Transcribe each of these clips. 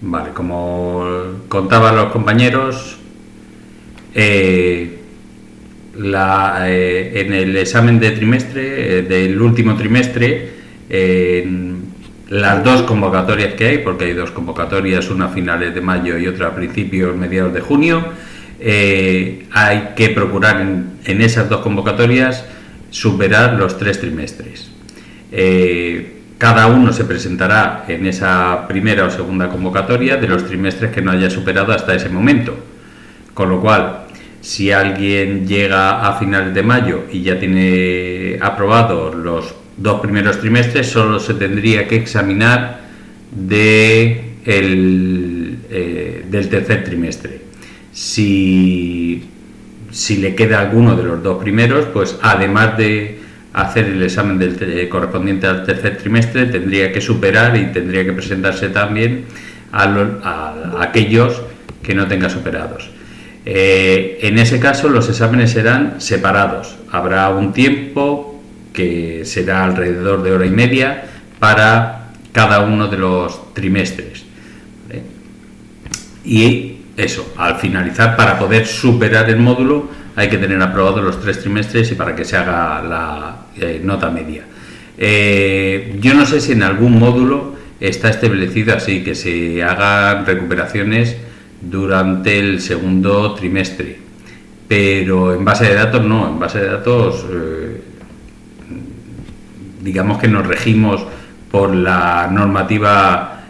Vale, como contaban los compañeros, en el examen de trimestre, del último trimestre, las dos convocatorias que hay, porque hay dos convocatorias, una a finales de mayo y otra a principios, mediados de junio, hay que procurar en esas dos convocatorias superar los 3 trimestres. Cada uno se presentará en esa primera o segunda convocatoria de los trimestres que no haya superado hasta ese momento. Con lo cual, si alguien llega a finales de mayo y ya tiene aprobado los 2 primeros trimestres, solo se tendría que examinar del tercer trimestre. Si le queda alguno de los 2 primeros, pues además de hacer el examen correspondiente al tercer trimestre, tendría que superar y tendría que presentarse también a aquellos que no tenga superados. En ese caso los exámenes serán separados. Habrá un tiempo que será alrededor de hora y media para cada uno de los trimestres. ¿Vale? Y eso, al finalizar, para poder superar el módulo, hay que tener aprobados los 3 trimestres y para que se haga la nota media. Yo no sé si en algún módulo está establecido así, que se hagan recuperaciones durante el segundo trimestre, pero en base de datos no, en base de datos digamos que nos regimos por la normativa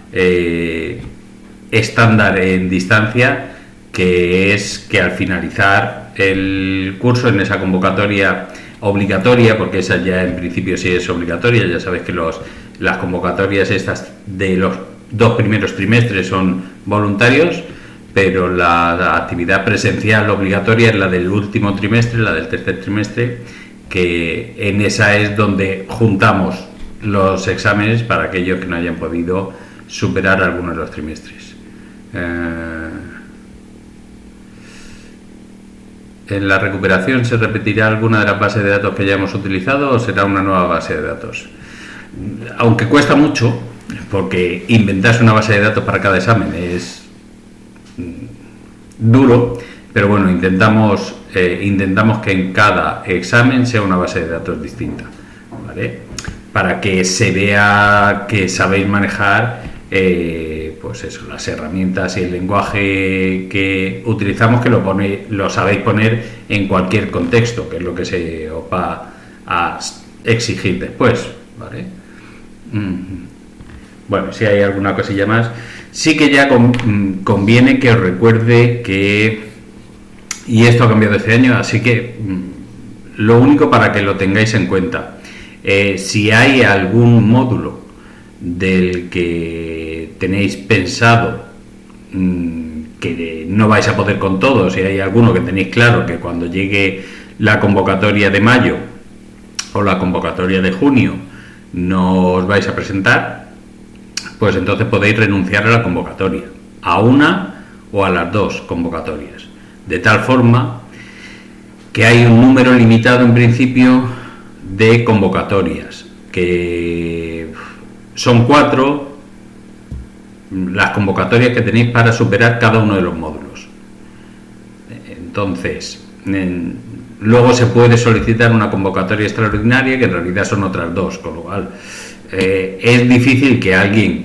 estándar en distancia, que es que al finalizar el curso en esa convocatoria obligatoria, porque esa ya en principio sí es obligatoria, ya sabéis que las convocatorias estas de los 2 primeros trimestres son voluntarios, pero la actividad presencial obligatoria es la del último trimestre, la del tercer trimestre, que en esa es donde juntamos los exámenes para aquellos que no hayan podido superar algunos de los trimestres. ¿En la recuperación se repetirá alguna de las bases de datos que ya hemos utilizado o será una nueva base de datos? Aunque cuesta mucho, porque inventarse una base de datos para cada examen es duro, pero bueno, intentamos que en cada examen sea una base de datos distinta, ¿vale? Para que se vea que sabéis manejar pues eso, las herramientas y el lenguaje que utilizamos, que lo sabéis poner en cualquier contexto, que es lo que se os va a exigir después, ¿vale? Bueno, si hay alguna cosilla más, sí que ya conviene que os recuerde que, y esto ha cambiado este año, así que lo único para que lo tengáis en cuenta, si hay algún módulo del que tenéis pensado que no vais a poder con todo, si hay alguno que tenéis claro que cuando llegue la convocatoria de mayo o la convocatoria de junio no os vais a presentar, pues entonces podéis renunciar a la convocatoria, a una o a las 2 convocatorias, de tal forma que hay un número limitado en principio de convocatorias, que son 4 las convocatorias que tenéis para superar cada uno de los módulos. Entonces, luego se puede solicitar una convocatoria extraordinaria, que en realidad son otras 2, con lo cual es difícil que alguien,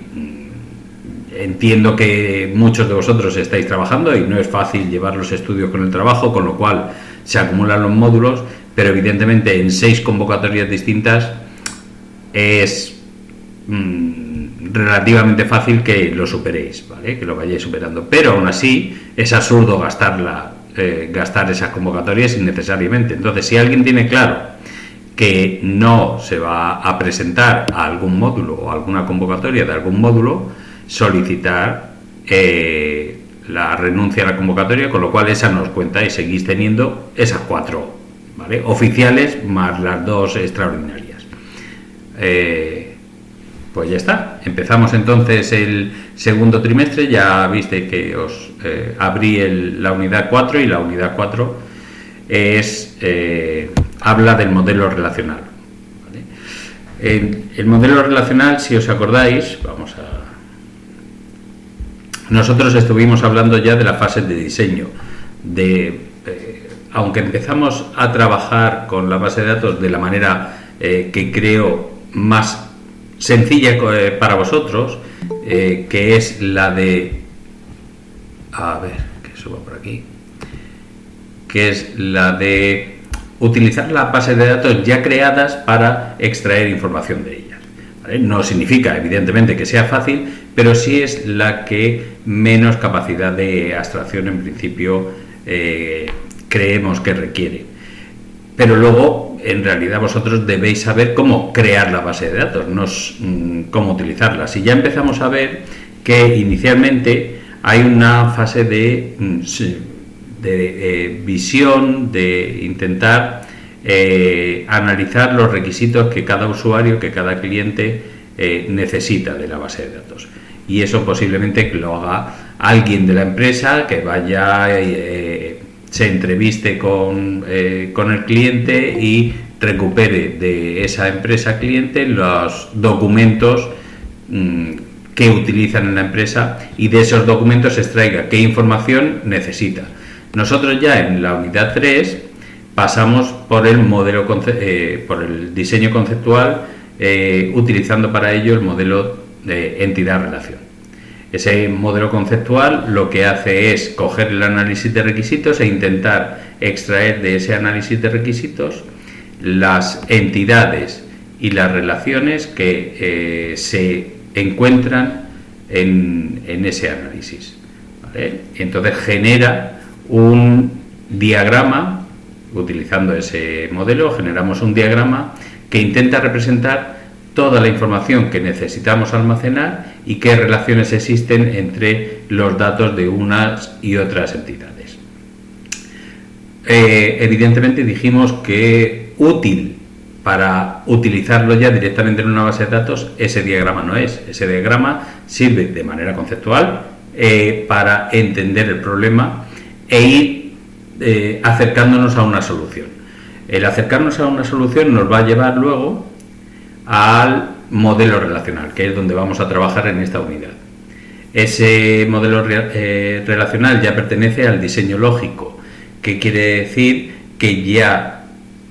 entiendo que muchos de vosotros estáis trabajando y no es fácil llevar los estudios con el trabajo, con lo cual se acumulan los módulos, pero evidentemente en 6 convocatorias distintas es relativamente fácil que lo superéis, ¿vale? Que lo vayáis superando, pero aún así es absurdo gastar esas convocatorias innecesariamente. Entonces, si alguien tiene claro que no se va a presentar a algún módulo o alguna convocatoria de algún módulo, solicitar la renuncia a la convocatoria, con lo cual esa no os cuenta y seguís teniendo esas 4, ¿vale? Oficiales más las 2 extraordinarias. Pues ya está, empezamos entonces el segundo trimestre. Ya viste que os abrí la unidad 4, y la unidad 4 habla del modelo relacional, ¿vale? El modelo relacional, si os acordáis, vamos nosotros estuvimos hablando ya de la fase de diseño, aunque empezamos a trabajar con la base de datos de la manera que creo más sencilla para vosotros, que es la de, a ver, que suba por aquí, que es la de utilizar las bases de datos ya creadas para extraer información de ellas, ¿vale? No significa, evidentemente, que sea fácil, pero sí es la que menos capacidad de abstracción en principio creemos que requiere. Pero luego, en realidad, vosotros debéis saber cómo crear la base de datos, no cómo utilizarla. Si ya empezamos a ver que inicialmente hay una fase de visión, de intentar analizar los requisitos que cada usuario, que cada cliente necesita de la base de datos. Y eso posiblemente que lo haga alguien de la empresa, que vaya, se entreviste con el cliente y recupere de esa empresa cliente los documentos que utilizan en la empresa, y de esos documentos se extraiga qué información necesita. Nosotros ya en la unidad 3 pasamos por el modelo por el diseño conceptual, utilizando para ello el modelo de entidad-relación. Ese modelo conceptual lo que hace es coger el análisis de requisitos e intentar extraer de ese análisis de requisitos las entidades y las relaciones que se encuentran en ese análisis, ¿vale? Entonces genera un diagrama. Utilizando ese modelo generamos un diagrama que intenta representar toda la información que necesitamos almacenar y qué relaciones existen entre los datos de unas y otras entidades. Evidentemente dijimos que útil para utilizarlo ya directamente en una base de datos, ese diagrama no es. Ese diagrama sirve de manera conceptual para entender el problema e ir acercándonos a una solución. El acercarnos a una solución nos va a llevar luego al modelo relacional, que es donde vamos a trabajar en esta unidad. Ese modelo relacional ya pertenece al diseño lógico, que quiere decir que ya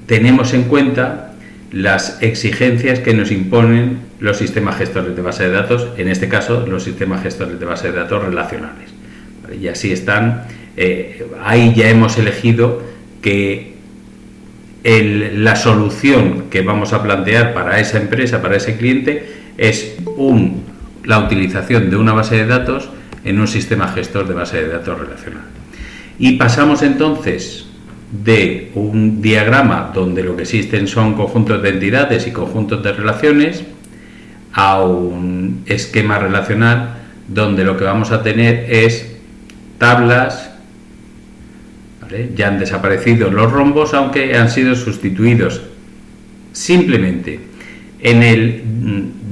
tenemos en cuenta las exigencias que nos imponen los sistemas gestores de base de datos, en este caso los sistemas gestores de base de datos relacionales. Y así están, ahí ya hemos elegido que la solución que vamos a plantear para esa empresa, para ese cliente, es la utilización de una base de datos en un sistema gestor de base de datos relacional. Y pasamos entonces de un diagrama donde lo que existen son conjuntos de entidades y conjuntos de relaciones a un esquema relacional donde lo que vamos a tener es tablas. Ya han desaparecido los rombos, aunque han sido sustituidos simplemente en el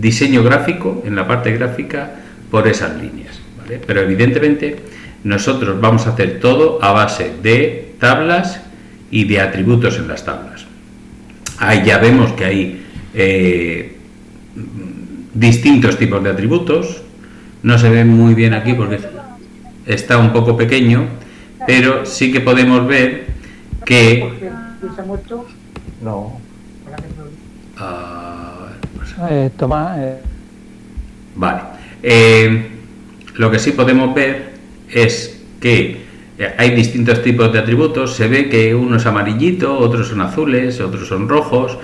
diseño gráfico, en la parte gráfica, por esas líneas, ¿vale? Pero evidentemente nosotros vamos a hacer todo a base de tablas y de atributos en las tablas. Ahí ya vemos que hay distintos tipos de atributos. No se ven muy bien aquí porque está un poco pequeño, pero sí que podemos ver que vale, lo que sí podemos ver es que hay distintos tipos de atributos. Se ve que uno es amarillito, otros son azules, otros son rojos,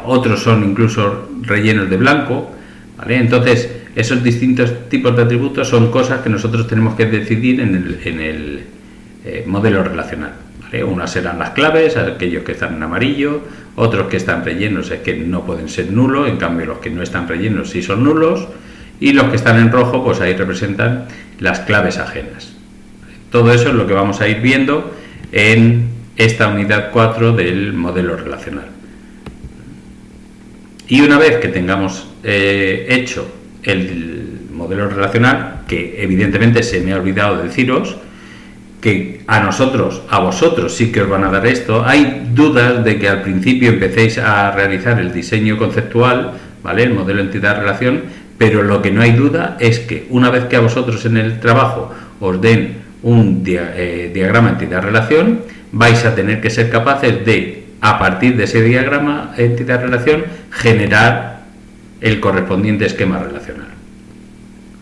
otros son incluso rellenos de blanco, ¿vale? Entonces esos distintos tipos de atributos son cosas que nosotros tenemos que decidir en el modelo relacional, ¿vale? Unas serán las claves, aquellos que están en amarillo, otros que están rellenos es que no pueden ser nulos, en cambio los que no están rellenos sí son nulos, y los que están en rojo, pues ahí representan las claves ajenas. Todo eso es lo que vamos a ir viendo en esta unidad 4 del modelo relacional. Y una vez que tengamos hecho el modelo relacional, que evidentemente se me ha olvidado deciros que a vosotros sí que os van a dar esto. Hay dudas de que al principio empecéis a realizar el diseño conceptual, ¿vale? El modelo entidad-relación, pero lo que no hay duda es que una vez que a vosotros en el trabajo os den un diagrama entidad-relación, vais a tener que ser capaces de, a partir de ese diagrama entidad-relación, generar el correspondiente esquema relacional.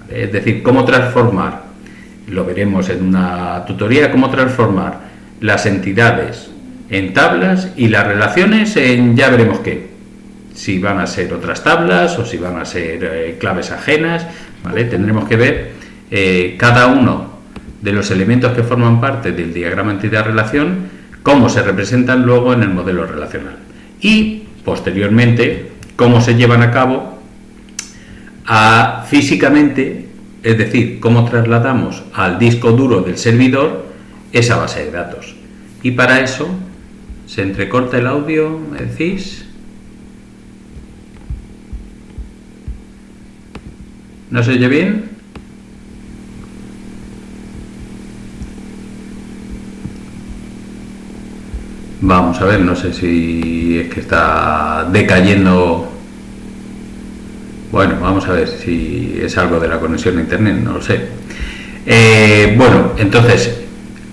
¿Vale? Es decir, cómo transformar, lo veremos en una tutoría, cómo transformar las entidades en tablas y las relaciones en ya veremos qué. Si van a ser otras tablas o si van a ser claves ajenas, ¿vale? Tendremos que ver cada uno de los elementos que forman parte del diagrama entidad-relación, cómo se representan luego en el modelo relacional y posteriormente cómo se llevan a cabo físicamente, es decir, cómo trasladamos al disco duro del servidor esa base de datos. Y para eso se entrecorta el audio, ¿me decís? ¿No se oye bien? Vamos a ver, no sé si es que está decayendo. Bueno, vamos a ver si es algo de la conexión a internet, no lo sé. Bueno, entonces,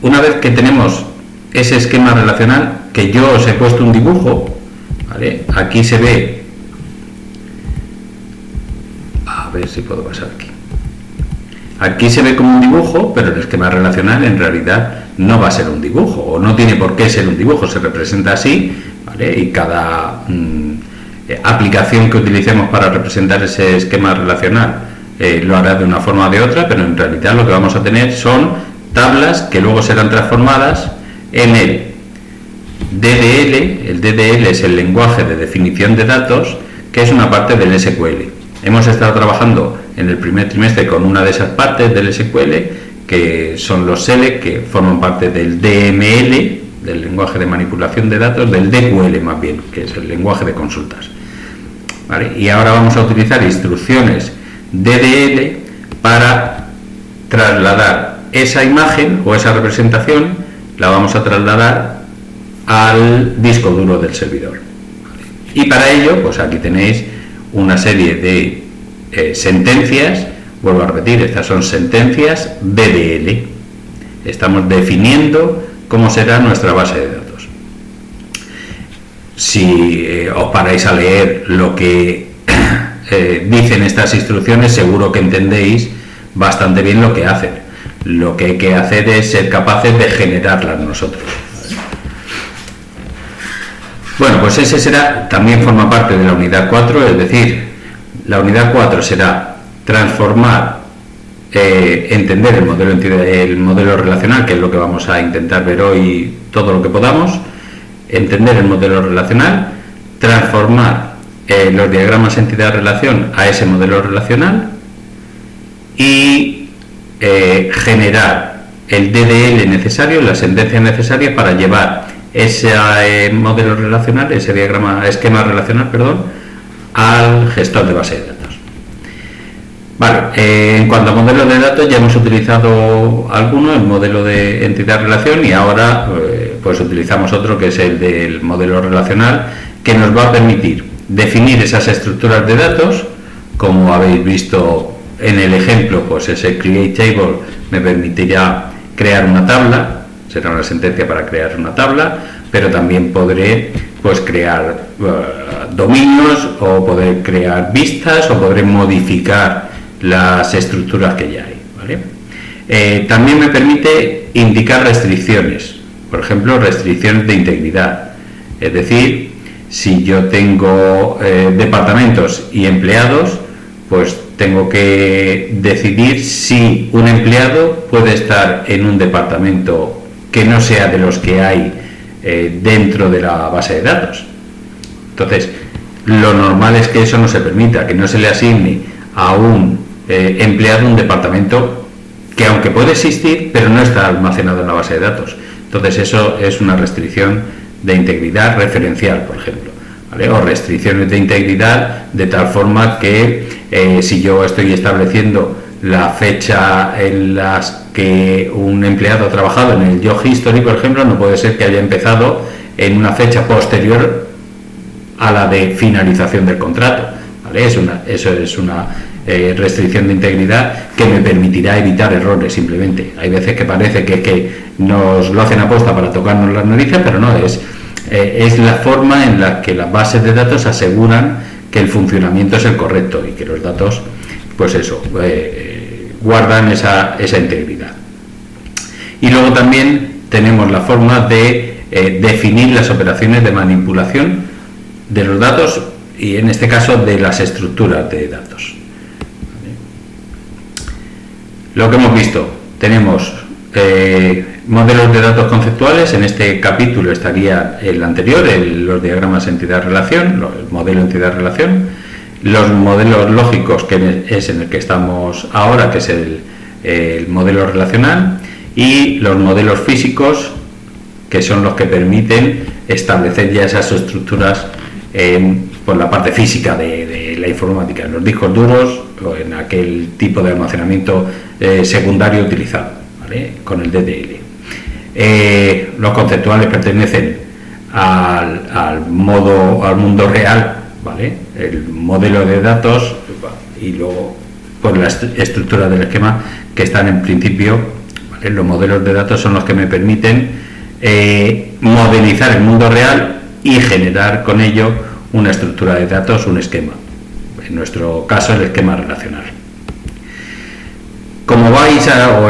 una vez que tenemos ese esquema relacional, que yo os he puesto un dibujo, ¿vale? Aquí se ve, a ver si puedo pasar aquí. Aquí se ve como un dibujo, pero el esquema relacional en realidad no va a ser un dibujo, o no tiene por qué ser un dibujo, se representa así, ¿vale? Y cada aplicación que utilicemos para representar ese esquema relacional lo hará de una forma o de otra, pero en realidad lo que vamos a tener son tablas que luego serán transformadas en el DDL. El DDL es el lenguaje de definición de datos, que es una parte del SQL. Hemos estado trabajando en el primer trimestre con una de esas partes del SQL, que son los SELECT, que forman parte del DML, del lenguaje de manipulación de datos, del DQL más bien, que es el lenguaje de consultas. ¿Vale? Y ahora vamos a utilizar instrucciones DDL para trasladar esa imagen o esa representación, la vamos a trasladar al disco duro del servidor. ¿Vale? Y para ello, pues aquí tenéis una serie de sentencias. Vuelvo a repetir, estas son sentencias DDL. Estamos definiendo cómo será nuestra base de datos. Si os paráis a leer lo que dicen estas instrucciones, seguro que entendéis bastante bien lo que hacen. Lo que hay que hacer es ser capaces de generarlas nosotros. Bueno, pues ese será, también forma parte de la unidad 4, es decir, la unidad 4 será transformar, entender el modelo relacional, que es lo que vamos a intentar ver hoy todo lo que podamos, entender el modelo relacional, transformar los diagramas entidad-relación a ese modelo relacional y generar el DDL necesario, la sentencia necesaria para llevar ese modelo relacional, ese esquema relacional, al gestor de base de datos. Vale, en cuanto a modelos de datos ya hemos utilizado alguno, el modelo de entidad-relación, y ahora pues utilizamos otro que es el del modelo relacional, que nos va a permitir definir esas estructuras de datos. Como habéis visto en el ejemplo, pues ese create table me permitirá crear una tabla, será una sentencia para crear una tabla, pero también podré pues crear dominios, o poder crear vistas, o podré modificar las estructuras que ya hay, ¿vale? También me permite indicar restricciones, por ejemplo, restricciones de integridad, es decir, si yo tengo departamentos y empleados, pues tengo que decidir si un empleado puede estar en un departamento que no sea de los que hay dentro de la base de datos. Entonces, lo normal es que eso no se permita, que no se le asigne a un empleado un departamento que, aunque puede existir, pero no está almacenado en la base de datos. Entonces, eso es una restricción de integridad referencial, por ejemplo, ¿vale? O restricciones de integridad de tal forma que si yo estoy estableciendo la fecha en las que un empleado ha trabajado en el Job History, por ejemplo, no puede ser que haya empezado en una fecha posterior a la de finalización del contrato, ¿vale? Eso es una restricción de integridad que me permitirá evitar errores simplemente. Hay veces que parece que nos lo hacen aposta para tocarnos las narices, pero no, es la forma en la que las bases de datos aseguran que el funcionamiento es el correcto y que los datos, pues eso, guardan esa integridad. Y luego también tenemos la forma de definir las operaciones de manipulación de los datos y en este caso de las estructuras de datos. Lo que hemos visto, tenemos modelos de datos conceptuales. En este capítulo estaría el anterior, los diagramas entidad-relación, el modelo entidad-relación, los modelos lógicos, que es en el que estamos ahora, que es el modelo relacional, y los modelos físicos, que son los que permiten establecer ya esas estructuras por la parte física de la informática, en los discos duros o en aquel tipo de almacenamiento secundario utilizado, ¿vale?, con el DDL. Los conceptuales pertenecen al mundo real, ¿vale?, el modelo de datos, y luego por la estructura del esquema, que están en principio, ¿vale? Los modelos de datos son los que me permiten modelizar el mundo real y generar con ello una estructura de datos, un esquema, en nuestro caso el esquema relacional. Como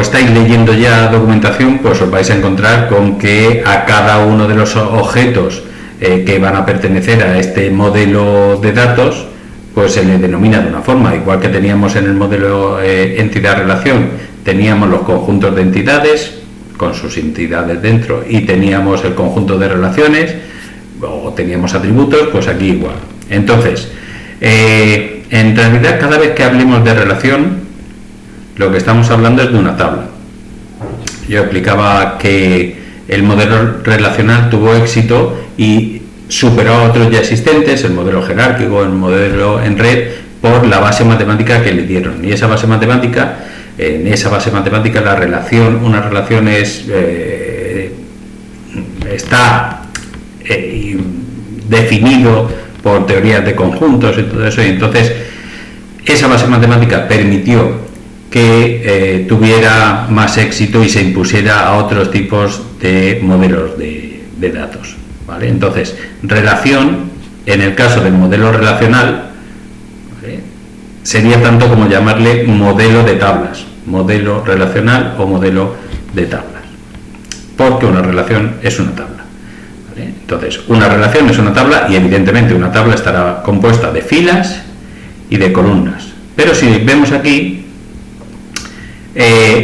estáis leyendo ya documentación, pues os vais a encontrar con que a cada uno de los objetos que van a pertenecer a este modelo de datos, pues se le denomina de una forma, igual que teníamos en el modelo entidad-relación, teníamos los conjuntos de entidades con sus entidades dentro y teníamos el conjunto de relaciones o teníamos atributos, pues aquí igual. Entonces, en realidad, cada vez que hablemos de relación, lo que estamos hablando es de una tabla. Yo explicaba que el modelo relacional tuvo éxito y superó a otros ya existentes, el modelo jerárquico, el modelo en red, por la base matemática que le dieron. Y esa base matemática, en esa base matemática, una relación está definido por teorías de conjuntos y todo eso, y entonces esa base matemática permitió que tuviera más éxito y se impusiera a otros tipos de modelos de datos, ¿vale? Entonces, relación, en el caso del modelo relacional, ¿vale?, sería tanto como llamarle modelo de tablas, modelo relacional o modelo de tablas, porque una relación es una tabla. Entonces, una relación es una tabla y evidentemente una tabla estará compuesta de filas y de columnas. Pero si vemos aquí,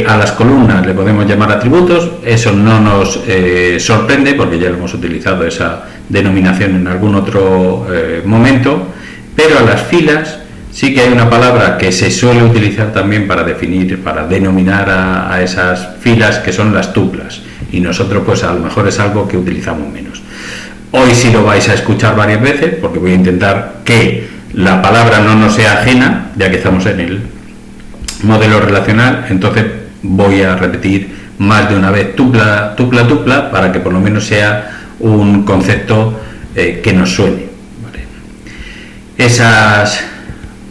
a las columnas le podemos llamar atributos. Eso no nos sorprende porque ya hemos utilizado esa denominación en algún otro momento, pero a las filas sí que hay una palabra que se suele utilizar también para denominar a esas filas, que son las tuplas, y nosotros pues a lo mejor es algo que utilizamos menos. Hoy sí lo vais a escuchar varias veces, porque voy a intentar que la palabra no nos sea ajena, ya que estamos en el modelo relacional. Entonces voy a repetir más de una vez tupla, para que por lo menos sea un concepto que nos suene, ¿vale?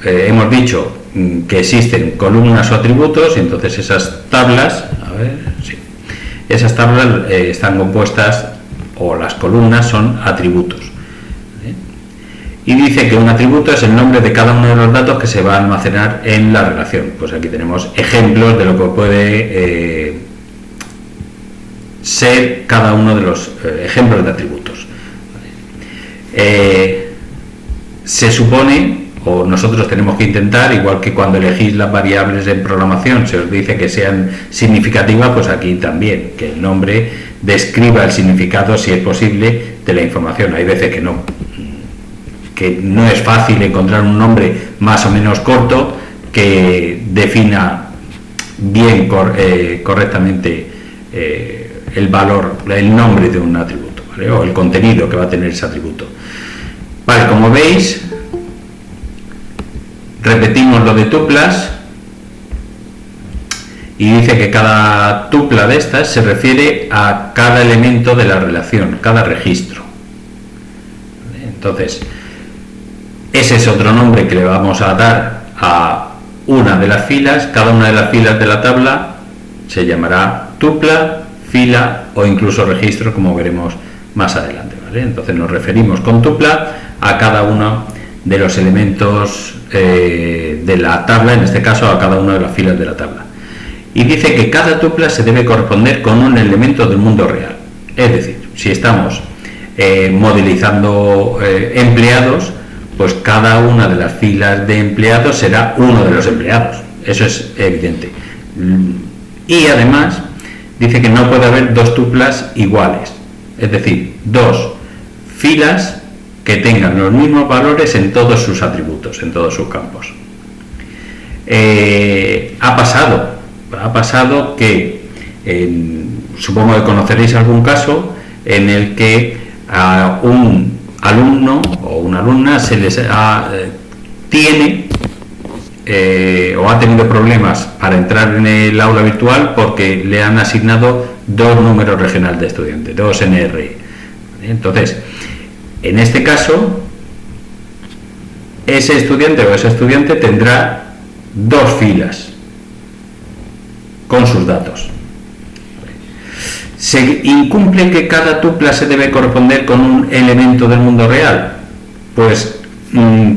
Hemos dicho que existen columnas o atributos, y entonces esas tablas, esas tablas están compuestas, o las columnas son atributos, ¿vale? Y dice que un atributo es el nombre de cada uno de los datos que se va a almacenar en la relación. Pues aquí tenemos ejemplos de lo que puede ser cada uno de los ejemplos de atributos, ¿vale? Se supone, o nosotros tenemos que intentar, igual que cuando elegís las variables en programación se os dice que sean significativas, pues aquí también, que el nombre describa el significado, si es posible, de la información. Hay veces que no es fácil encontrar un nombre más o menos corto que defina bien correctamente el valor, el nombre de un atributo, ¿vale?, o el contenido que va a tener ese atributo. Vale, como veis, repetimos lo de tuplas, y dice que cada tupla de estas se refiere a cada elemento de la relación, cada registro. Entonces, ese es otro nombre que le vamos a dar a una de las filas, cada una de las filas de la tabla se llamará tupla, fila o incluso registro, como veremos más adelante, ¿vale? Entonces nos referimos con tupla a cada uno de los elementos de la tabla, en este caso a cada una de las filas de la tabla. Y dice que cada tupla se debe corresponder con un elemento del mundo real. Es decir, si estamos modelizando empleados, pues cada una de las filas de empleados será uno de los empleados. Eso es evidente. Y además dice que no puede haber dos tuplas iguales, es decir, dos filas que tengan los mismos valores en todos sus atributos, en todos sus campos. Ha pasado que supongo que conoceréis algún caso en el que a un alumno o una alumna se les tiene o ha tenido problemas para entrar en el aula virtual porque le han asignado dos números regionales de estudiante, dos NRE. Entonces, en este caso, ese estudiante o esa estudiante tendrá dos filas con sus datos. ¿Se incumple que cada tupla se debe corresponder con un elemento del mundo real? Pues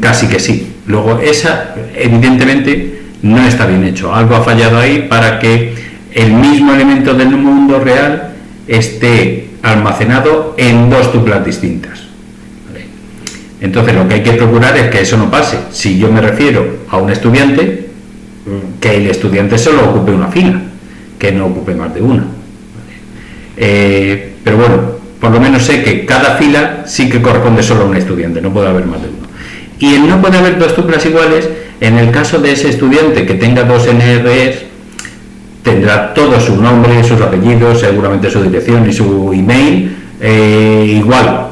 casi que sí. Luego, esa evidentemente no está bien hecho. Algo ha fallado ahí para que el mismo elemento del mundo real esté almacenado en dos tuplas distintas. ¿Vale? Entonces, lo que hay que procurar es que eso no pase. Si yo me refiero a un estudiante, que el estudiante solo ocupe una fila, que no ocupe más de una. Pero bueno, por lo menos sé que cada fila sí que corresponde solo a un estudiante, no puede haber más de uno. Y el no puede haber dos tuplas iguales, en el caso de ese estudiante que tenga dos NREs, tendrá todo su nombre, sus apellidos, seguramente su dirección y su email igual,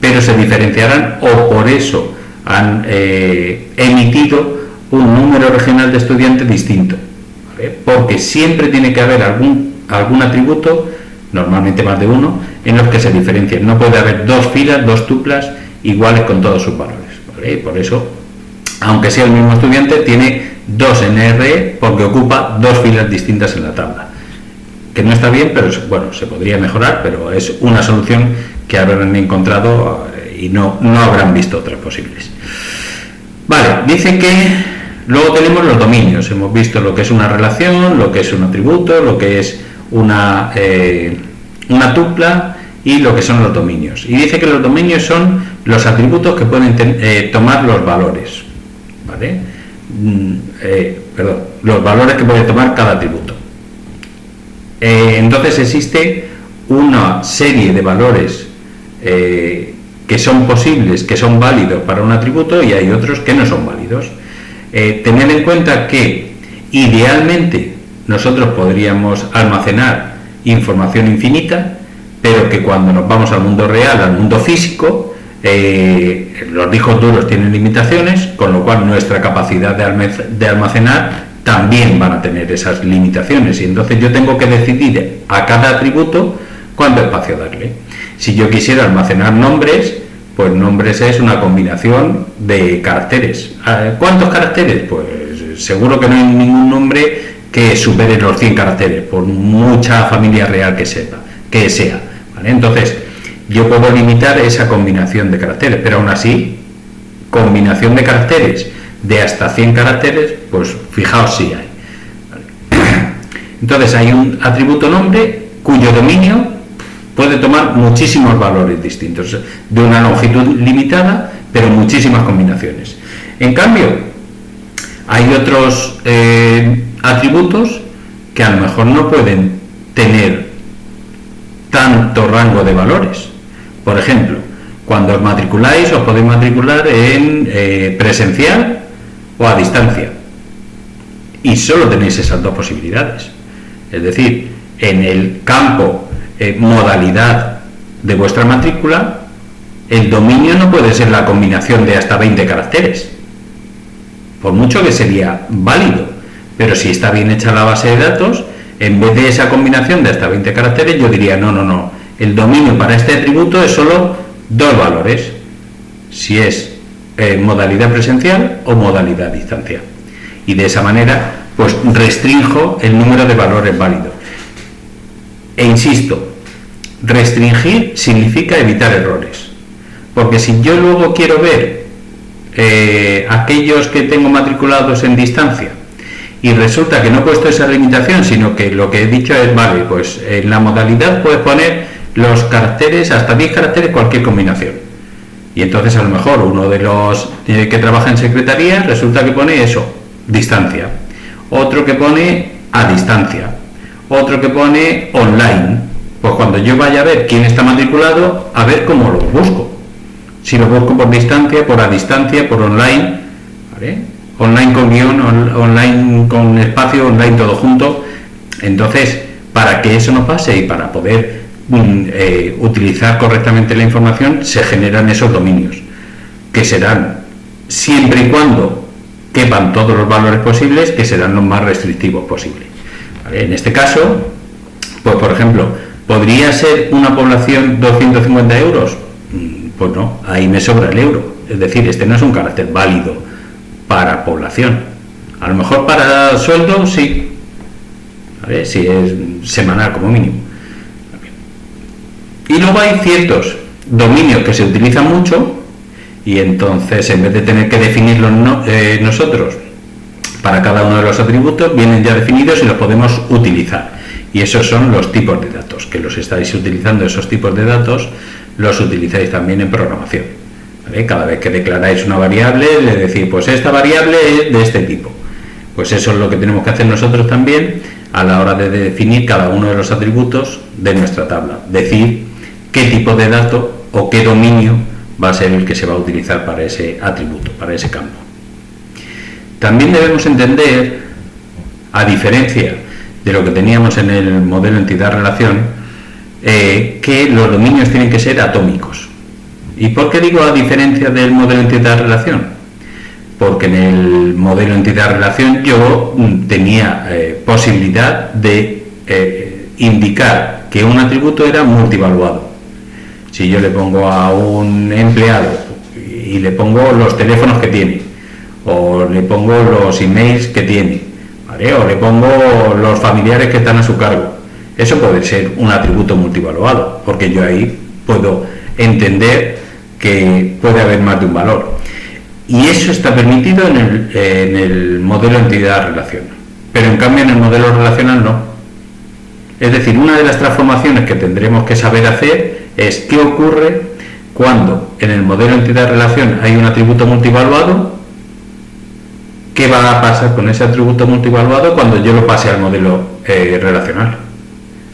pero se diferenciarán o por eso han emitido un número regional de estudiante distinto, ¿vale? Porque siempre tiene que haber algún atributo, normalmente más de uno, en los que se diferencien. No puede haber dos filas, dos tuplas iguales con todos sus valores, ¿vale? Por eso, aunque sea el mismo estudiante, tiene dos NRE porque ocupa dos filas distintas en la tabla. Que no está bien, pero bueno, se podría mejorar, pero es una solución que habrán encontrado y no habrán visto otras posibles. Vale, dice que luego tenemos los dominios. Hemos visto lo que es una relación, lo que es un atributo, lo que es una tupla y lo que son los dominios. Y dice que los dominios son los atributos que pueden tomar los valores, ¿vale? Los valores que puede tomar cada atributo. Entonces existe una serie de valores que son posibles, que son válidos para un atributo, y hay otros que no son válidos. Tened en cuenta que idealmente nosotros podríamos almacenar información infinita, pero que cuando nos vamos al mundo real, al mundo físico, los discos duros tienen limitaciones, con lo cual nuestra capacidad de almacenar también van a tener esas limitaciones, y entonces yo tengo que decidir a cada atributo cuánto espacio darle. Si yo quisiera almacenar nombres, pues nombres es una combinación de caracteres. ¿Cuántos caracteres? Pues seguro que no hay ningún nombre que supere los 100 caracteres, por mucha familia real que sea, ¿vale? Entonces, yo puedo limitar esa combinación de caracteres, pero aún así, combinación de caracteres de hasta 100 caracteres, pues fijaos si hay. ¿Vale? Entonces, hay un atributo nombre cuyo dominio puede tomar muchísimos valores distintos, de una longitud limitada, pero muchísimas combinaciones. En cambio, hay otros atributos que a lo mejor no pueden tener tanto rango de valores. Por ejemplo, cuando os matriculáis, os podéis matricular en presencial o a distancia, y solo tenéis esas dos posibilidades. Es decir, en el campo modalidad de vuestra matrícula, el dominio no puede ser la combinación de hasta 20 caracteres, por mucho que sería válido, pero si está bien hecha la base de datos, en vez de esa combinación de hasta 20 caracteres, yo diría no, el dominio para este atributo es solo dos valores, si es modalidad presencial o modalidad distancia. y de esa manera pues restrinjo el número de valores válidos. E insisto, restringir significa evitar errores, porque si yo luego quiero ver aquellos que tengo matriculados en distancia y resulta que no he puesto esa limitación, sino que lo que he dicho es, vale, pues en la modalidad puedes poner los caracteres, hasta 10 caracteres, cualquier combinación. Y entonces a lo mejor uno de los que trabaja en secretaría resulta que pone eso, distancia. Otro que pone a distancia. Otro que pone online. Pues cuando yo vaya a ver quién está matriculado, a ver cómo lo busco. Si lo busco por distancia, por a distancia, por online, ¿vale? Online con guión, online con espacio, online todo junto. Entonces, para que eso no pase y para poder utilizar correctamente la información, se generan esos dominios, que serán, siempre y cuando quepan todos los valores posibles, que serán los más restrictivos posibles. ¿Vale? En este caso, pues por ejemplo, ¿podría ser una población 250 euros? Pues no, ahí me sobra el euro. Es decir, este no es un carácter válido para población. A lo mejor para sueldo sí, ¿vale? Si es semanal como mínimo. Y luego hay ciertos dominios que se utilizan mucho y entonces en vez de tener que definirlos nosotros para cada uno de los atributos, vienen ya definidos y los podemos utilizar. Y esos son los tipos de datos, que los estáis utilizando, esos tipos de datos los utilizáis también en programación. ¿Vale? Cada vez que declaráis una variable, le decís, pues esta variable es de este tipo. Pues eso es lo que tenemos que hacer nosotros también a la hora de definir cada uno de los atributos de nuestra tabla. Decir qué tipo de dato o qué dominio va a ser el que se va a utilizar para ese atributo, para ese campo. También debemos entender, a diferencia de lo que teníamos en el modelo entidad-relación, que los dominios tienen que ser atómicos. ¿Y por qué digo a diferencia del modelo entidad-relación? Porque en el modelo entidad-relación yo tenía posibilidad de indicar que un atributo era multivaluado. Si yo le pongo a un empleado y le pongo los teléfonos que tiene, o le pongo los emails que tiene, ¿vale? O le pongo los familiares que están a su cargo, eso puede ser un atributo multivaluado, porque yo ahí puedo entender que puede haber más de un valor. Y eso está permitido en el modelo entidad-relación, pero en cambio en el modelo relacional no. Es decir, una de las transformaciones que tendremos que saber hacer es qué ocurre cuando en el modelo entidad-relación hay un atributo multivaluado, qué va a pasar con ese atributo multivaluado cuando yo lo pase al modelo relacional.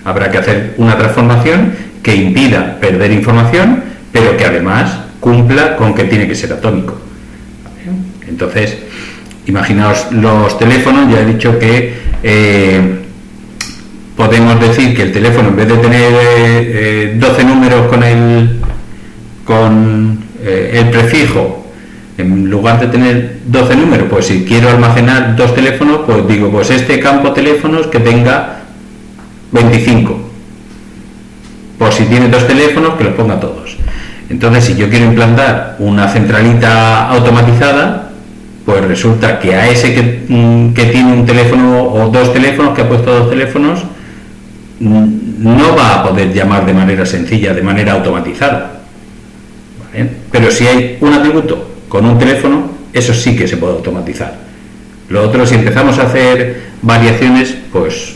Habrá que hacer una transformación que impida perder información, pero que además cumpla con que tiene que ser atómico. Entonces, imaginaos los teléfonos, ya he dicho que podemos decir que el teléfono, en vez de tener 12 números con el prefijo, en lugar de tener 12 números, pues si quiero almacenar dos teléfonos, pues digo, pues este campo teléfonos que tenga 25. Por si tiene dos teléfonos, que los ponga todos. Entonces, si yo quiero implantar una centralita automatizada, pues resulta que a ese que tiene un teléfono o dos teléfonos, que ha puesto dos teléfonos, no va a poder llamar de manera sencilla, de manera automatizada. ¿Vale? Pero si hay un atributo con un teléfono, eso sí que se puede automatizar. Lo otro, si empezamos a hacer variaciones, pues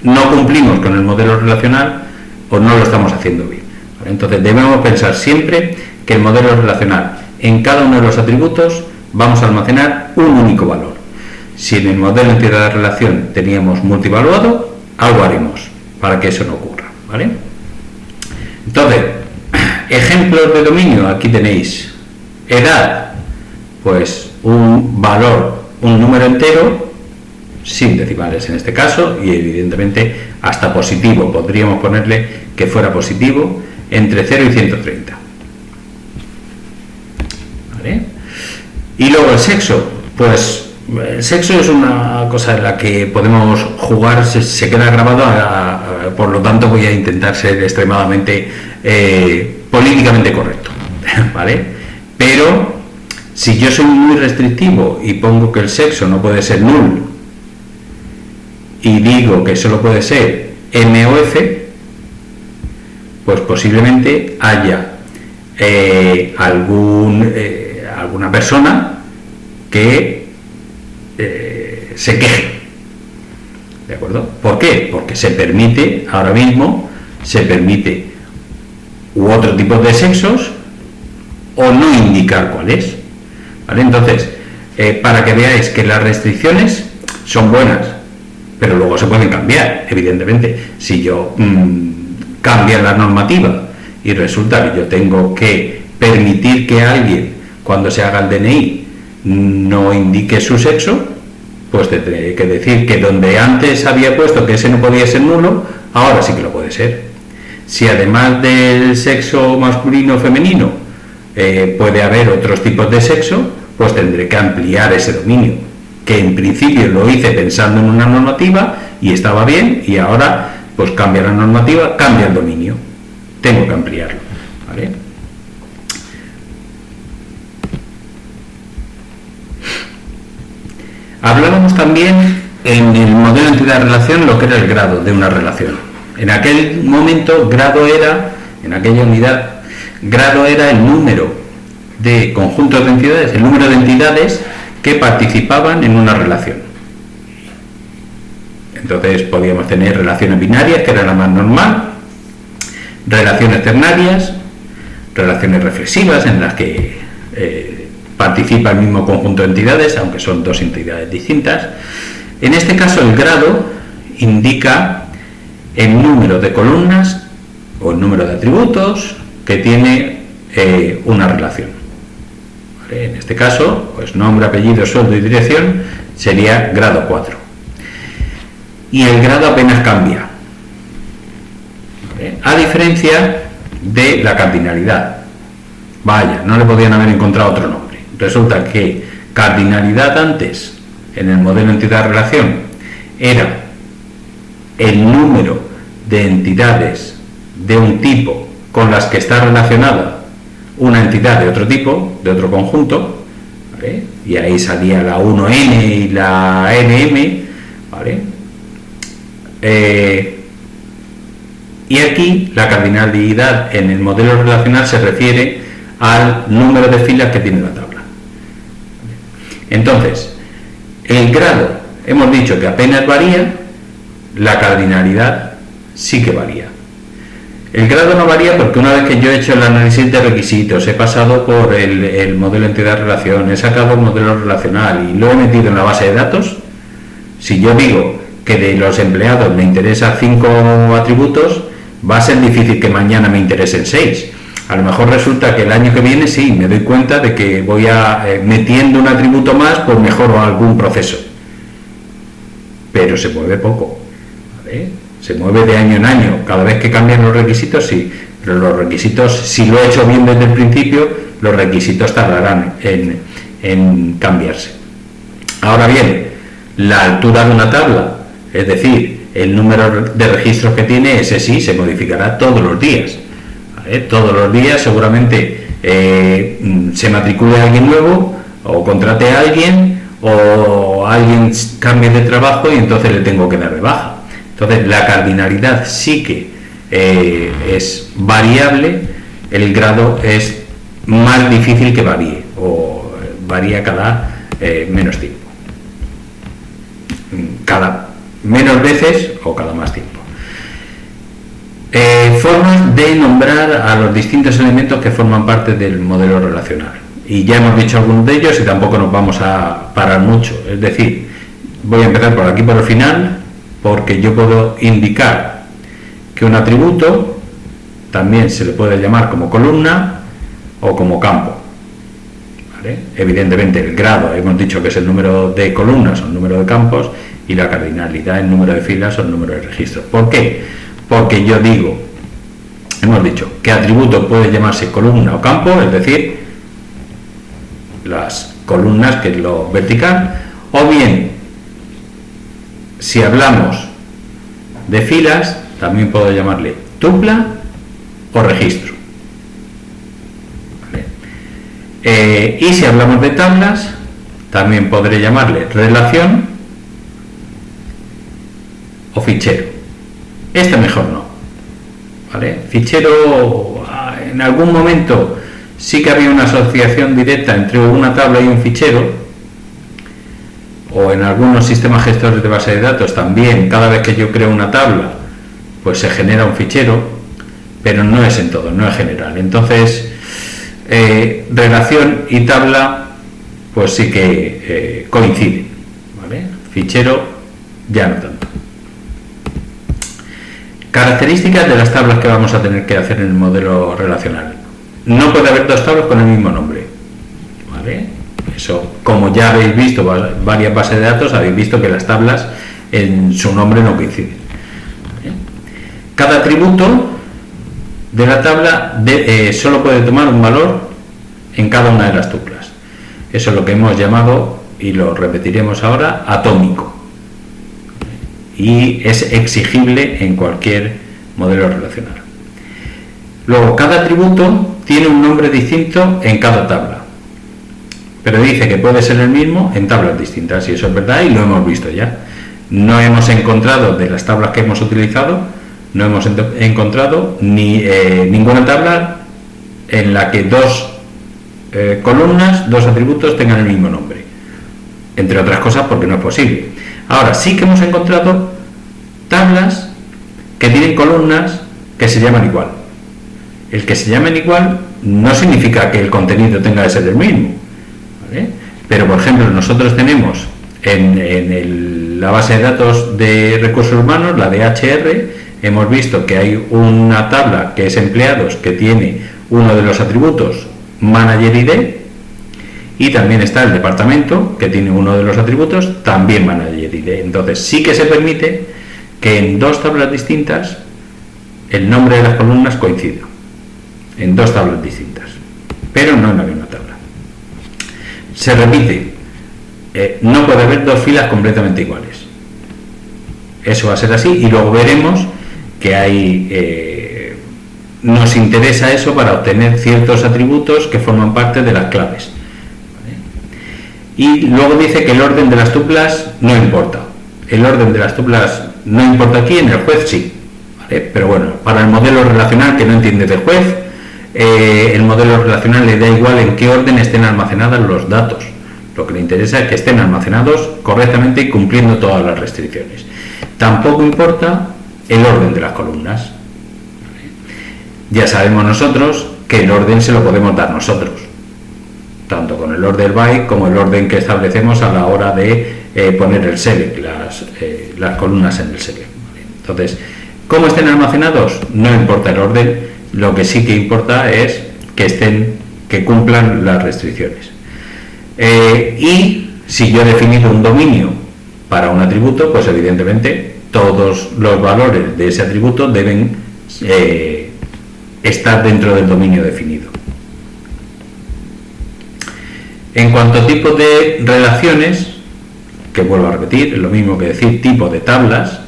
no cumplimos con el modelo relacional o no lo estamos haciendo bien. ¿Vale? Entonces debemos pensar siempre que el modelo relacional, en cada uno de los atributos vamos a almacenar un único valor. Si en el modelo entidad-relación teníamos multivaluado, algo haremos para que eso no ocurra, ¿vale? Entonces, ejemplos de dominio, aquí tenéis. Edad, pues un valor, un número entero, sin decimales en este caso, y evidentemente hasta positivo, podríamos ponerle que fuera positivo, entre 0 y 130. ¿Vale? Y luego el sexo, pues el sexo es una cosa en la que podemos jugar, se queda grabado, por lo tanto voy a intentar ser extremadamente políticamente correcto, ¿vale? Pero Si yo soy muy restrictivo y pongo que el sexo no puede ser null y digo que solo puede ser M o F, pues posiblemente haya alguna persona que se queje. ¿De acuerdo? ¿Por qué? Porque se permite, ahora mismo, u otro tipo de sexos o no indicar cuál es. ¿Vale? Entonces, para que veáis que las restricciones son buenas, pero luego se pueden cambiar, evidentemente. Si yo cambio la normativa y resulta que yo tengo que permitir que alguien, cuando se haga el DNI, no indique su sexo, pues tendré que decir que donde antes había puesto que ese no podía ser nulo, ahora sí que lo puede ser. Si además del sexo masculino o femenino puede haber otros tipos de sexo, pues tendré que ampliar ese dominio, que en principio lo hice pensando en una normativa y estaba bien, y ahora pues cambia la normativa, cambia el dominio, tengo que ampliarlo, ¿vale? Hablábamos también en el modelo de entidad-relación lo que era el grado de una relación. En aquel momento, en aquella unidad, grado era el número de conjuntos de entidades, el número de entidades que participaban en una relación. Entonces podíamos tener relaciones binarias, que era la más normal, relaciones ternarias, relaciones reflexivas, en las que participa el mismo conjunto de entidades, aunque son dos entidades distintas. En este caso, el grado indica el número de columnas o el número de atributos que tiene una relación. ¿Vale? En este caso, pues nombre, apellido, sueldo y dirección sería grado 4. Y el grado apenas cambia, ¿vale? A diferencia de la cardinalidad. Vaya, no le podían haber encontrado otro nombre. Resulta que cardinalidad antes, en el modelo entidad-relación, era el número de entidades de un tipo con las que está relacionada una entidad de otro tipo, de otro conjunto, ¿vale? Y ahí salía la 1n y la nm, ¿vale? Y aquí la cardinalidad en el modelo relacional se refiere al número de filas que tiene la tabla. Entonces, el grado, hemos dicho que apenas varía, la cardinalidad sí que varía. El grado no varía porque una vez que yo he hecho el análisis de requisitos, he pasado por el modelo entidad-relación, he sacado el modelo relacional y lo he metido en la base de datos, si yo digo que de los empleados me interesan 5 atributos, va a ser difícil que mañana me interesen 6. A lo mejor resulta que el año que viene sí, me doy cuenta de que voy metiendo un atributo más, pues mejoro algún proceso. Pero se mueve poco, ¿vale? Se mueve de año en año. Cada vez que cambian los requisitos, sí. Pero los requisitos, si lo he hecho bien desde el principio, los requisitos tardarán en cambiarse. Ahora bien, la altura de una tabla, es decir, el número de registros que tiene, ese sí se modificará todos los días. Todos los días seguramente se matricule alguien nuevo o contrate a alguien o alguien cambie de trabajo y entonces le tengo que dar de baja. Entonces la cardinalidad sí que es variable, el grado es más difícil que varíe o varía cada menos tiempo, cada menos veces o cada más tiempo. Formas de nombrar a los distintos elementos que forman parte del modelo relacional. Y ya hemos dicho algunos de ellos y tampoco nos vamos a parar mucho. Es decir, voy a empezar por aquí por el final, porque yo puedo indicar que un atributo también se le puede llamar como columna o como campo. ¿Vale? Evidentemente el grado hemos dicho que es el número de columnas o el número de campos, y la cardinalidad el número de filas o el número de registros. ¿Por qué? Porque yo digo, hemos dicho que atributo puede llamarse columna o campo, es decir, las columnas, que es lo vertical, o bien, si hablamos de filas, también puedo llamarle tupla o registro. ¿Vale? Y si hablamos de tablas, también podré llamarle relación o fichero. Este mejor no, ¿vale? Fichero, en algún momento sí que había una asociación directa entre una tabla y un fichero, o en algunos sistemas gestores de base de datos también, cada vez que yo creo una tabla, pues se genera un fichero, pero no es en todo, no es general. Entonces, relación y tabla, pues sí que coinciden, ¿vale? Fichero ya no tanto. Características de las tablas que vamos a tener que hacer en el modelo relacional. No puede haber dos tablas con el mismo nombre, ¿vale? Eso, como ya habéis visto varias bases de datos, habéis visto que las tablas en su nombre no coinciden, ¿vale? Cada atributo de la tabla solo puede tomar un valor en cada una de las tuplas. Eso es lo que hemos llamado, y lo repetiremos ahora, atómico. Y es exigible en cualquier modelo relacional. Luego, cada atributo tiene un nombre distinto en cada tabla, pero dice que puede ser el mismo en tablas distintas, y eso es verdad y lo hemos visto ya. No hemos encontrado, de las tablas que hemos utilizado, no hemos encontrado ninguna tabla en la que dos columnas, dos atributos tengan el mismo nombre, entre otras cosas porque no es posible. Ahora sí que hemos encontrado tablas que tienen columnas que se llaman igual. El que se llamen igual no significa que el contenido tenga que ser el mismo, ¿vale? Pero por ejemplo, nosotros tenemos en la base de datos de recursos humanos, la de HR, hemos visto que hay una tabla que es empleados, que tiene uno de los atributos Manager ID, y también está el departamento, que tiene uno de los atributos también Manager ID. Entonces sí que se permite que en dos tablas distintas el nombre de las columnas coincida, en dos tablas distintas, pero no en la misma tabla. Se repite, no puede haber dos filas completamente iguales. Eso va a ser así, y luego veremos que hay, nos interesa eso para obtener ciertos atributos que forman parte de las claves, ¿vale? Y luego dice que el orden de las tuplas no importa. El orden de las tuplas no importa aquí, en el juez sí, ¿vale? Pero bueno, para el modelo relacional, que no entiende de juez, el modelo relacional le da igual en qué orden estén almacenados los datos. Lo que le interesa es que estén almacenados correctamente y cumpliendo todas las restricciones. Tampoco importa el orden de las columnas, ¿vale? Ya sabemos nosotros que el orden se lo podemos dar nosotros, tanto con el order by como el orden que establecemos a la hora de poner el select, las columnas en el select, ¿vale? Entonces, ¿cómo estén almacenados? No importa el orden, lo que sí que importa es que cumplan las restricciones. Y si yo he definido un dominio para un atributo, pues evidentemente todos los valores de ese atributo deben estar dentro del dominio definido. En cuanto a tipos de relaciones, que vuelvo a repetir, es lo mismo que decir tipo de tablas,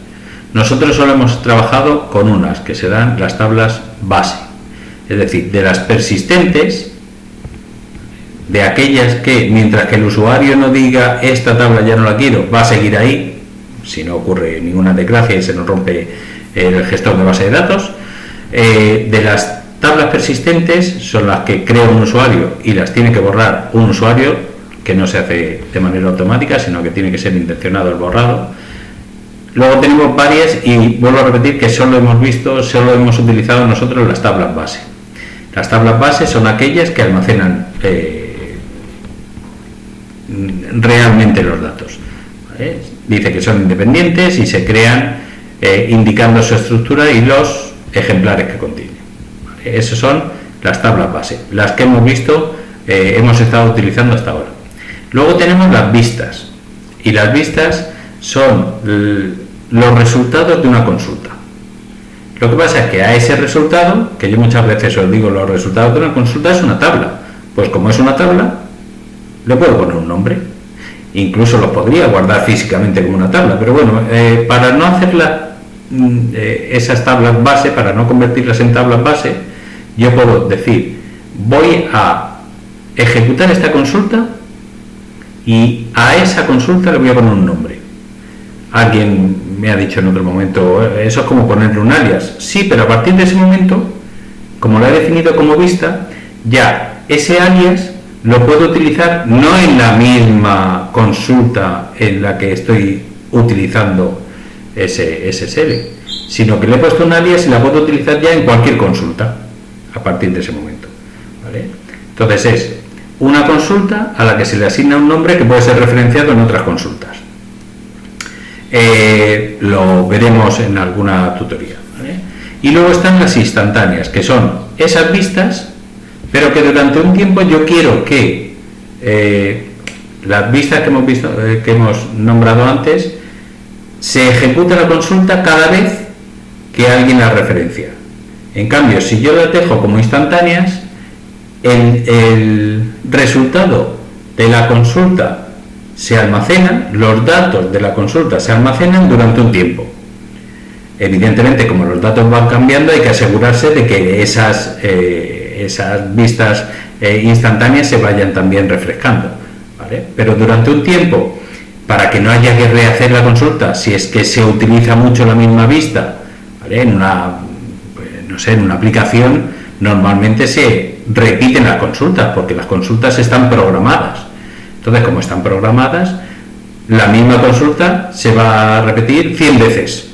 nosotros solo hemos trabajado con unas que serán las tablas base, es decir, de las persistentes, de aquellas que mientras que el usuario no diga esta tabla ya no la quiero, va a seguir ahí, si no ocurre ninguna desgracia y se nos rompe el gestor de base de datos. De las tablas persistentes son las que crea un usuario y las tiene que borrar un usuario, que no se hace de manera automática, sino que tiene que ser intencionado el borrado. Luego tenemos varias, y vuelvo a repetir que solo hemos utilizado nosotros las tablas base. Las tablas base son aquellas que almacenan realmente los datos, ¿vale? Dice que son independientes y se crean indicando su estructura y los ejemplares que contienen, ¿vale? Esas son las tablas base, las que hemos visto, hemos estado utilizando hasta ahora. Luego tenemos las vistas, y las vistas son los resultados de una consulta. Lo que pasa es que a ese resultado, que yo muchas veces os digo, los resultados de una consulta es una tabla. Pues como es una tabla, le puedo poner un nombre. Incluso los podría guardar físicamente como una tabla, pero bueno, para no hacerla esas tablas base, para no convertirlas en tablas base, yo puedo decir, voy a ejecutar esta consulta y a esa consulta le voy a poner un nombre. Alguien me ha dicho en otro momento, eso es como ponerle un alias. Sí, pero a partir de ese momento, como lo he definido como vista, ya ese alias lo puedo utilizar no en la misma consulta en la que estoy utilizando ese SSL, sino que le he puesto un alias y la puedo utilizar ya en cualquier consulta a partir de ese momento, ¿vale? Entonces es una consulta a la que se le asigna un nombre que puede ser referenciado en otras consultas. Lo veremos en alguna tutoría, ¿vale? Y luego están las instantáneas, que son esas vistas, pero que durante un tiempo yo quiero que las vistas que hemos visto, que hemos nombrado antes, se ejecute la consulta cada vez que alguien la referencia. En cambio, si yo las dejo como instantáneas, el resultado de la consulta se almacena, los datos de la consulta se almacenan durante un tiempo. Evidentemente, como los datos van cambiando, hay que asegurarse de que esas vistas instantáneas se vayan también refrescando, ¿vale? Pero durante un tiempo, para que no haya que rehacer la consulta, si es que se utiliza mucho la misma vista, ¿vale? En una aplicación normalmente se repiten las consultas, porque las consultas están programadas. Entonces, como están programadas, la misma consulta se va a repetir 100 veces.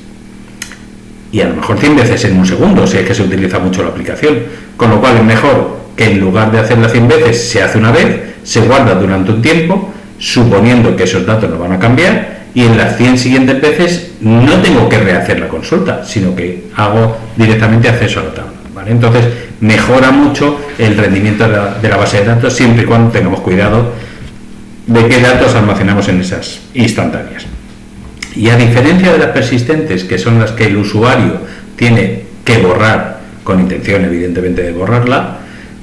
Y a lo mejor 100 veces en un segundo, si es que se utiliza mucho la aplicación. Con lo cual es mejor que en lugar de hacerla 100 veces, se hace una vez, se guarda durante un tiempo, suponiendo que esos datos no van a cambiar, y en las 100 siguientes veces no tengo que rehacer la consulta, sino que hago directamente acceso a la tabla, ¿vale? Entonces mejora mucho el rendimiento de la base de datos, siempre y cuando tengamos cuidado de qué datos almacenamos en esas instantáneas. Y a diferencia de las persistentes, que son las que el usuario tiene que borrar, con intención evidentemente de borrarla,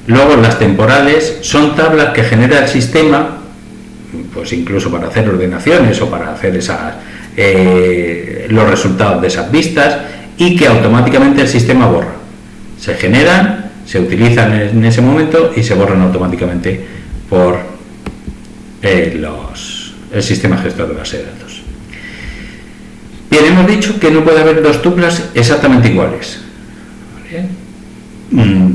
luego las temporales son tablas que genera el sistema, pues incluso para hacer ordenaciones o para hacer los resultados de esas vistas, y que automáticamente el sistema borra. Se generan, se utilizan en ese momento y se borran automáticamente por el sistema gestor de base de datos. Bien, hemos dicho que no puede haber dos tuplas exactamente iguales, ¿vale?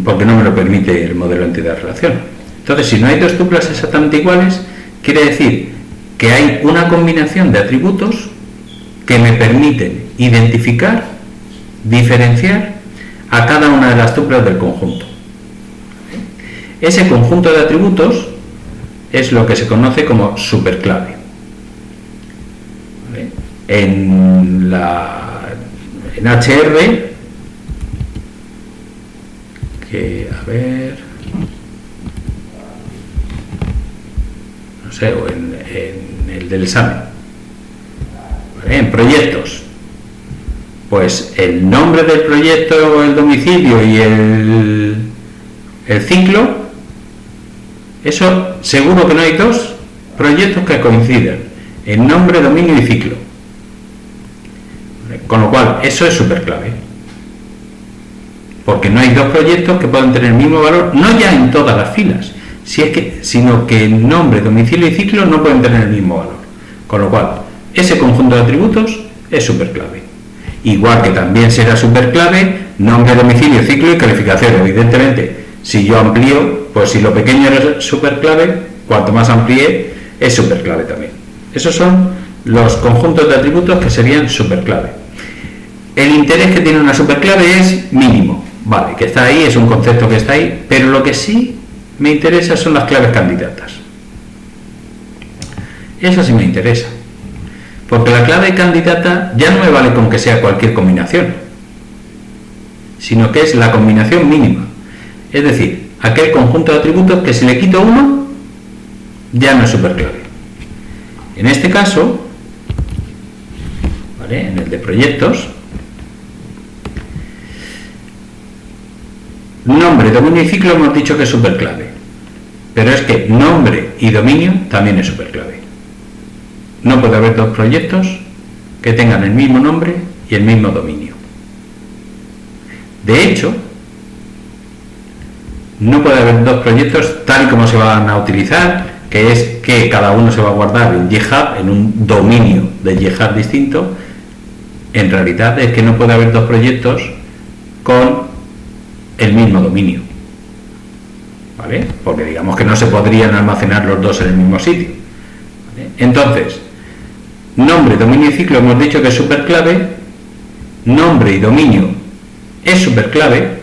Porque no me lo permite el modelo entidad-relación. Entonces, si no hay dos tuplas exactamente iguales, quiere decir que hay una combinación de atributos que me permiten identificar, diferenciar a cada una de las tuplas del conjunto. Ese conjunto de atributos es lo que se conoce como superclave. ¿Vale? En HR, que a ver, no sé, o en el del examen, ¿vale? En proyectos, pues el nombre del proyecto, el domicilio y el ciclo, eso seguro que no hay dos proyectos que coincidan en nombre, dominio y ciclo. Con lo cual, eso es superclave. Porque no hay dos proyectos que puedan tener el mismo valor, no ya en todas las filas, sino que el nombre, domicilio y ciclo no pueden tener el mismo valor. Con lo cual, ese conjunto de atributos es superclave. Igual que también será superclave nombre, domicilio, ciclo y calificación. Evidentemente, si yo amplío, pues si lo pequeño era superclave, cuanto más amplíe, es superclave también. Esos son los conjuntos de atributos que serían superclave. El interés que tiene una superclave es mínimo, vale, que está ahí, es un concepto que está ahí, pero lo que sí me interesa son las claves candidatas. Eso sí me interesa, porque la clave candidata ya no me vale con que sea cualquier combinación, sino que es la combinación mínima. Es decir, aquel conjunto de atributos que si le quito uno, ya no es superclave. En este caso, ¿vale? En el de proyectos, nombre, dominio y ciclo hemos dicho que es superclave, pero es que nombre y dominio también es superclave. No puede haber dos proyectos que tengan el mismo nombre y el mismo dominio. De hecho, no puede haber dos proyectos tal y como se van a utilizar, que es que cada uno se va a guardar en GitHub, en un dominio de GitHub distinto. En realidad es que no puede haber dos proyectos con el mismo dominio, ¿vale? Porque digamos que no se podrían almacenar los dos en el mismo sitio, ¿vale? Entonces, nombre, dominio y ciclo hemos dicho que es superclave. Nombre y dominio es superclave,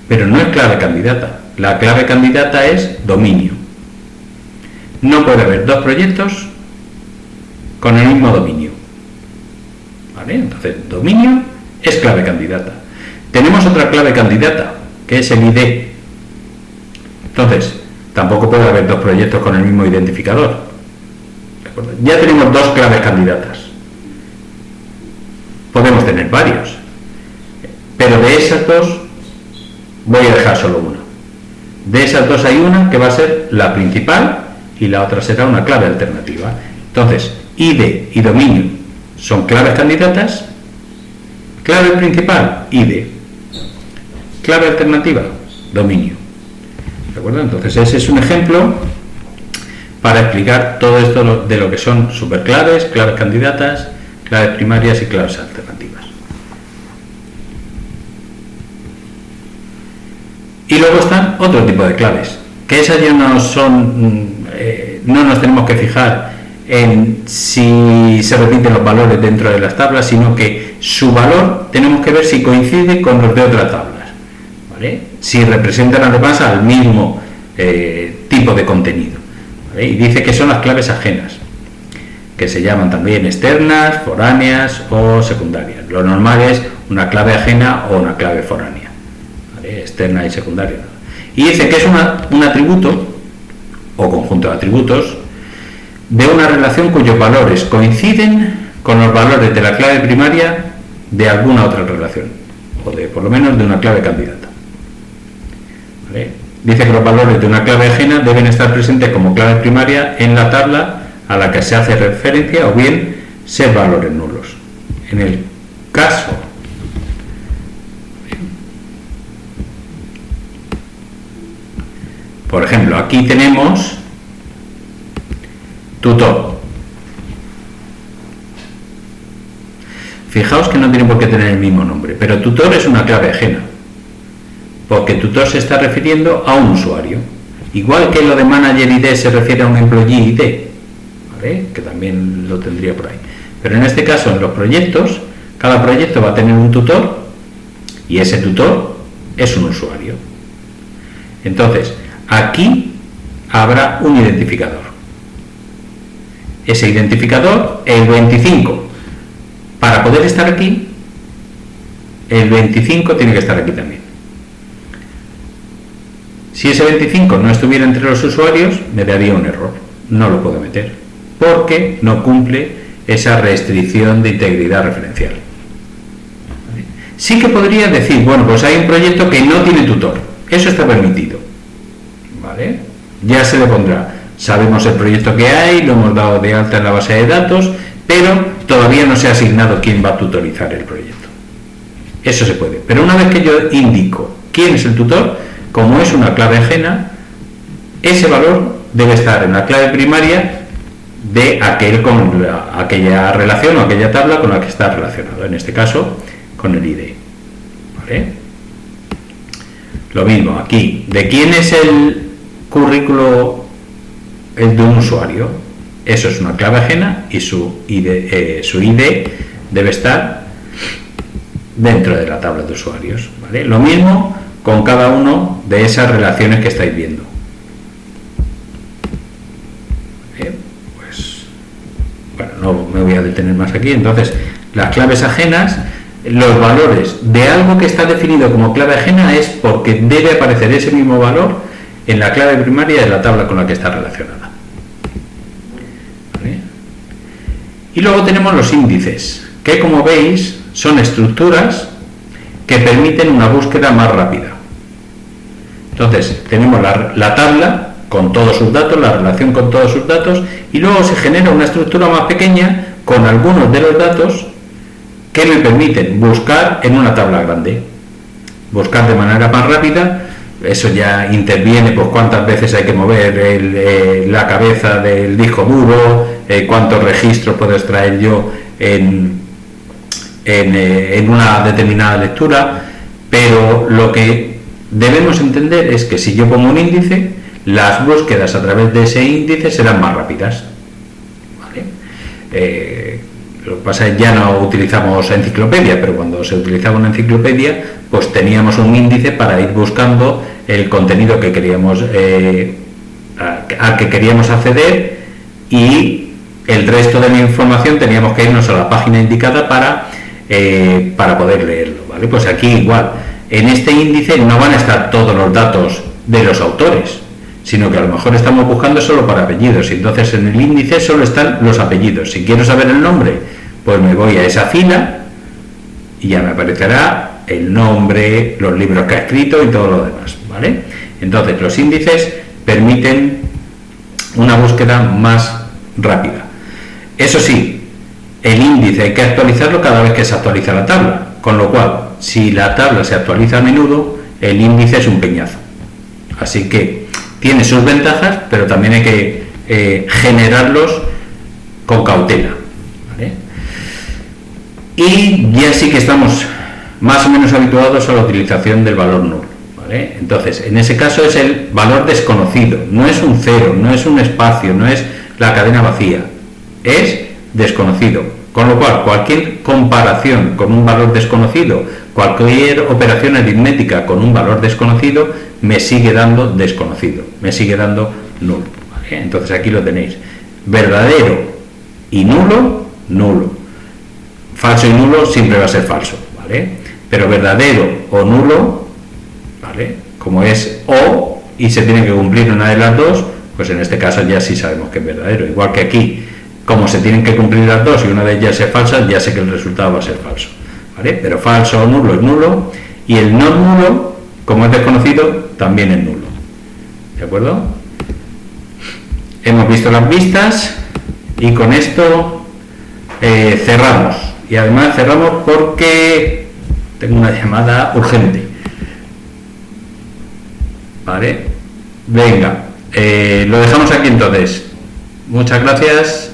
pero no es clave candidata. La clave candidata es dominio. No puede haber dos proyectos con el mismo dominio, ¿vale? Entonces, dominio es clave candidata. Tenemos otra clave candidata, que es el ID. Entonces, tampoco puede haber dos proyectos con el mismo identificador. ¿De acuerdo? Ya tenemos dos claves candidatas. Podemos tener varios, pero de esas dos voy a dejar solo una. De esas dos hay una que va a ser la principal y la otra será una clave alternativa. Entonces, ID y dominio son claves candidatas. Clave principal, ID. Clave alternativa, dominio. ¿De acuerdo? Entonces, ese es un ejemplo para explicar todo esto de lo que son superclaves, claves candidatas, claves primarias y claves alternativas. Y luego están otro tipo de claves, que esas ya no son, no nos tenemos que fijar en si se repiten los valores dentro de las tablas, sino que su valor tenemos que ver si coincide con los de otras tablas, ¿vale? Si representan además al mismo tipo de contenido, ¿vale? Y dice que son las claves ajenas, que se llaman también externas, foráneas o secundarias. Lo normal es una clave ajena o una clave foránea, ¿vale? Externa y secundaria. Y dice que es un atributo o conjunto de atributos de una relación cuyos valores coinciden con los valores de la clave primaria de alguna otra relación, o de por lo menos de una clave candidata, ¿vale? Dice que los valores de una clave ajena deben estar presentes como clave primaria en la tabla a la que se hace referencia, o bien ser valores nulos. En el caso por ejemplo, aquí tenemos tutor. Fijaos que no tiene por qué tener el mismo nombre, pero tutor es una clave ajena, porque tutor se está refiriendo a un usuario, igual que lo de manager ID se refiere a un employee ID, ¿vale? Que también lo tendría por ahí. Pero en este caso, en los proyectos, cada proyecto va a tener un tutor y ese tutor es un usuario. Entonces, aquí habrá un identificador. Ese identificador, el 25, para poder estar aquí, el 25 tiene que estar aquí también. Si ese 25 no estuviera entre los usuarios, me daría un error. No lo puedo meter, porque no cumple esa restricción de integridad referencial. ¿Vale? Sí que podría decir, bueno, pues hay un proyecto que no tiene tutor. Eso está permitido, ¿vale? Ya se le pondrá. Sabemos el proyecto que hay, lo hemos dado de alta en la base de datos, pero todavía no se ha asignado quién va a tutorizar el proyecto. Eso se puede. Pero una vez que yo indico quién es el tutor, como es una clave ajena, ese valor debe estar en la clave primaria de aquella relación o aquella tabla con la que está relacionado, en este caso con el ID, ¿vale? Lo mismo aquí, ¿de quién es el currículo? El de un usuario. Eso es una clave ajena y su ID debe estar dentro de la tabla de usuarios, ¿vale? Lo mismo con cada uno de esas relaciones que estáis viendo. Pues, bueno, no me voy a detener más aquí. Entonces, las claves ajenas, los valores de algo que está definido como clave ajena es porque debe aparecer ese mismo valor en la clave primaria de la tabla con la que está relacionada. ¿Vale? Y luego tenemos los índices, que como veis son estructuras que permiten una búsqueda más rápida. Entonces, tenemos la tabla con todos sus datos, la relación con todos sus datos, y luego se genera una estructura más pequeña con algunos de los datos que me permiten buscar en una tabla grande. Buscar de manera más rápida eso ya interviene, pues cuántas veces hay que mover la cabeza del disco duro, cuántos registros puedo extraer yo en una determinada lectura, pero lo que debemos entender es que si yo pongo un índice, las búsquedas a través de ese índice serán más rápidas, ¿vale? Lo que pasa es que ya no utilizamos enciclopedia, pero cuando se utilizaba una enciclopedia, pues teníamos un índice para ir buscando el contenido que queríamos, al que queríamos acceder, y el resto de la información teníamos que irnos a la página indicada para poder leerlo, ¿vale? Pues aquí igual, en este índice no van a estar todos los datos de los autores, sino que a lo mejor estamos buscando solo para apellidos, y entonces en el índice solo están los apellidos. Si quiero saber el nombre, pues me voy a esa fila y ya me aparecerá el nombre, los libros que ha escrito y todo lo demás, ¿vale? Entonces los índices permiten una búsqueda más rápida. Eso sí, el índice hay que actualizarlo cada vez que se actualiza la tabla, con lo cual, si la tabla se actualiza a menudo, el índice es un peñazo. Así que tiene sus ventajas, pero también hay que generarlos con cautela, ¿vale? Y ya sí que estamos más o menos habituados a la utilización del valor nulo, ¿vale? Entonces, en ese caso es el valor desconocido, no es un cero, no es un espacio, no es la cadena vacía, es desconocido, con lo cual cualquier comparación con un valor desconocido, cualquier operación aritmética con un valor desconocido, me sigue dando desconocido, me sigue dando nulo, ¿vale? Entonces aquí lo tenéis, verdadero y nulo, nulo, falso y nulo siempre va a ser falso, ¿vale? Pero verdadero o nulo, ¿vale? Como es o y se tiene que cumplir una de las dos, pues en este caso ya sí sabemos que es verdadero, igual que aquí, como se tienen que cumplir las dos y una de ellas es falsa, ya sé que el resultado va a ser falso, ¿vale? Pero falso o nulo es nulo, y el no nulo, como es desconocido, también es nulo, ¿de acuerdo? Hemos visto las vistas y con esto cerramos, y además cerramos porque tengo una llamada urgente, ¿vale? Venga, lo dejamos aquí entonces. Muchas gracias.